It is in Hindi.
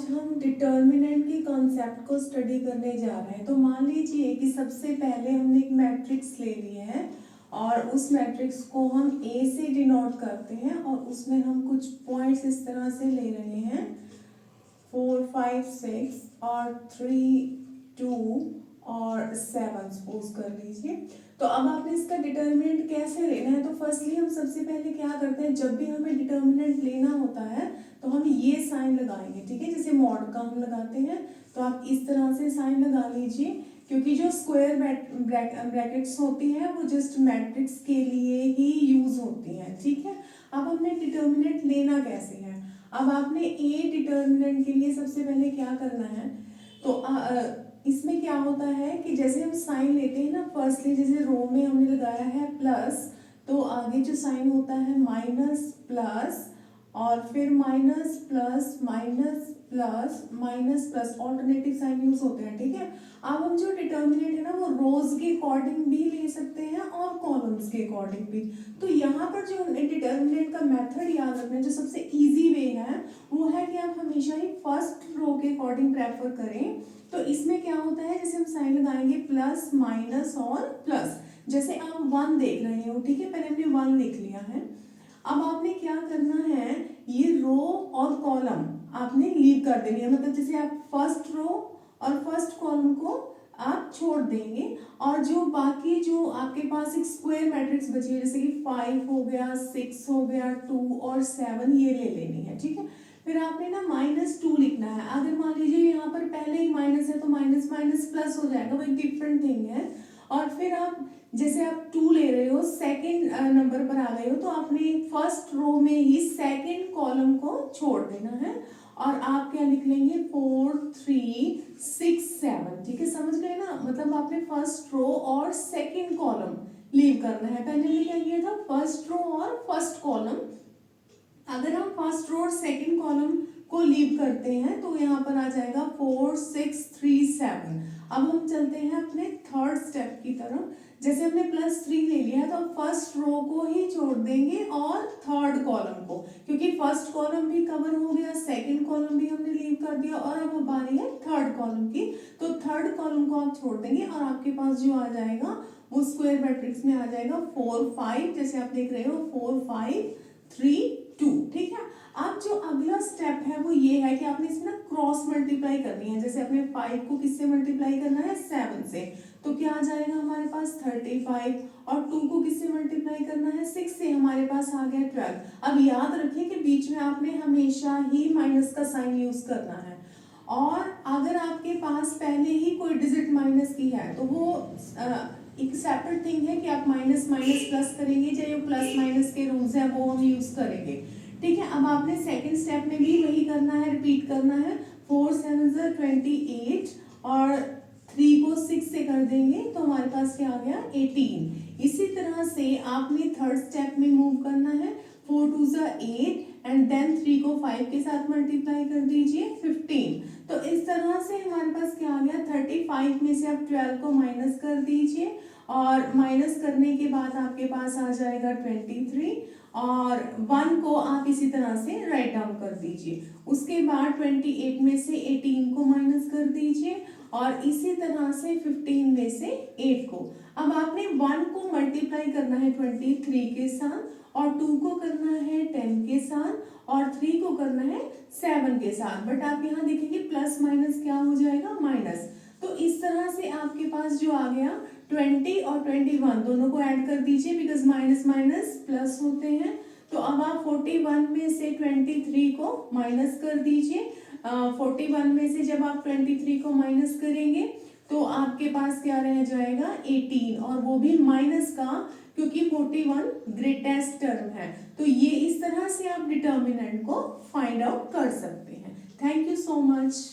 हम डिटर्मिनेंट के कॉन्सेप्ट को स्टडी करने जा रहे हैं। तो मान लीजिए कि सबसे पहले हमने एक मैट्रिक्स ले लिया है और उस मैट्रिक्स को हम ए से डिनोट करते हैं और उसमें हम कुछ पॉइंट्स इस तरह से ले रहे हैं 4, 5, 6 और 3, 2 और 7 सपोज कर लीजिए। तो अब आपने इसका डिटर्मिनेंट कैसे लेना है, तो फर्स्टली हम सबसे पहले क्या करते हैं, जब भी हमें डिटर्मिनेंट लेना होता है तो हम ये साइन लगाएंगे, ठीक है, जैसे मॉड का हम लगाते हैं। तो आप इस तरह से साइन लगा लीजिए, क्योंकि जो स्क्वायर ब्रैकेट्स होती हैं वो जस्ट मैट्रिक्स के लिए ही यूज होती हैं, ठीक है। अब हमने डिटर्मिनेंट लेना कैसे है, अब आपने ए डिटर्मिनेंट के लिए सबसे पहले क्या करना है, तो इसमें क्या होता है कि जैसे हम साइन लेते हैं ना, फर्स्टली जैसे रो में हमने लगाया है प्लस, तो आगे जो साइन होता है माइनस प्लस और फिर minus plus minus plus minus plus, alternative sign use होते हैं, ठीक है। अब हम जो डिटर्मिनेंट है ना वो रोज के अकॉर्डिंग भी ले सकते हैं और कॉलम्स के अकॉर्डिंग भी। तो यहाँ पर जो डिटर्मिनेंट का मेथड याद रखना है, जो सबसे इजी वे है वो है कि आप हमेशा ही फर्स्ट रो के अकॉर्डिंग प्रेफर करें। तो इसमें क्या होता है, जैसे हम साइन लगाएंगे प्लस माइनस और प्लस, जैसे आप 1 देख रहे हो, ठीक है, पहले हमने 1 लिख लिया है। अब आपने क्या करना है, ये रो और कॉलम आपने लीव कर देनी है, मतलब जैसे आप फर्स्ट रो और फर्स्ट कॉलम को आप छोड़ देंगे और जो बाकी जो आपके पास एक स्क्वायर मैट्रिक्स बची है, जैसे कि 5 हो गया, 6 हो गया, 2 और 7, ये ले लेनी है, ठीक है। फिर आपने ना -2 लिखना है। अगर मान लीजिए यहाँ पर पहले ही माइनस है तो माइनस माइनस प्लस हो जाएगा, वो एक डिफरेंट थिंग है। और फिर आप जैसे आप 2 ले रहे हो, सेकंड नंबर पर आ गए हो, तो आपने फर्स्ट रो में ही सेकंड कॉलम को छोड़ देना है और आप क्या लिख लेंगे 4, 3, 6, 7, ठीक है, समझ गए ना। मतलब आपने फर्स्ट रो और सेकंड कॉलम लीव करना है। पहले हमने क्या किया था, फर्स्ट रो और फर्स्ट कॉलम। अगर हम फर्स्ट रो और सेकंड कॉलम को लीव करते हैं तो यहाँ पर आ जाएगा 4, 6, 3, 7। अब हम चलते हैं अपने थर्ड स्टेप की तरफ। जैसे हमने +3 ले लिया है तो फर्स्ट रो को ही छोड़ देंगे और थर्ड कॉलम को, क्योंकि फर्स्ट कॉलम भी कवर हो गया, सेकंड कॉलम भी हमने लीव कर दिया और अब बारी है थर्ड कॉलम की। तो थर्ड कॉलम को आप छोड़ देंगे और आपके पास जो आ जाएगा वो स्क्वायर मैट्रिक्स में आ जाएगा 4, 5, जैसे आप देख रहे हो 4, 5, 3, 2, ठीक है। अब जो अगला स्टेप है वो ये है कि आपने इसमें ना क्रॉस मल्टीप्लाई करनी है। जैसे अपने 5 को किससे मल्टीप्लाई करना है, 7 से, तो क्या आ जाएगा हमारे पास 35, और 2 को किससे मल्टीप्लाई करना है, 6 से, हमारे पास आ गया 12। अब याद रखिए कि बीच में आपने हमेशा ही माइनस का साइन यूज करना है, और अगर आपके पास पहले ही कोई डिजिट माइनस की है तो वो एक सेपरेट थिंग है कि आप माइनस माइनस प्लस करेंगे, चाहे प्लस माइनस के रूल्स हैं वो हम यूज करेंगे, ठीक है। अब आपने सेकंड स्टेप में भी वही करना है, रिपीट करना है। 4, 7, 28 और 3 को 6 से कर देंगे तो हमारे पास क्या आ गया 18। इसी तरह से आपने थर्ड स्टेप में मूव करना है। 4, 2, 8 एंड देन 3 को 5 के साथ मल्टीप्लाई कर दीजिए 15। तो इस तरह से हमारे पास क्या आ गया 35 में से आप 12 को माइनस कर दीजिए और माइनस करने के बाद आपके पास आ जाएगा 23 और 1 को आप इसी तरह से राइट डाउन कर दीजिए। उसके बाद 28 में से 18 को माइनस कर दीजिए और इसी तरह से 15 में से 8 को। अब आपने 1 को मल्टीप्लाई करना है 23 के साथ और 2 को करना है 10 के साथ और 3 को करना है 7 के साथ। बट आप यहाँ देखेंगे प्लस माइनस क्या हो जाएगा, माइनस। तो इस तरह से आपके पास जो आ गया 20 और 21 दोनों को ऐड कर दीजिए, बिकॉज माइनस माइनस प्लस होते हैं। तो अब आप 41 में से 23 को माइनस कर दीजिए। 41 में से जब आप 23 को माइनस करेंगे तो आपके पास क्या रह जाएगा 18, और वो भी माइनस का, क्योंकि 41 ग्रेटेस्ट टर्म है। तो ये इस तरह से आप डिटर्मिनेंट को फाइंड आउट कर सकते हैं। Thank you so much.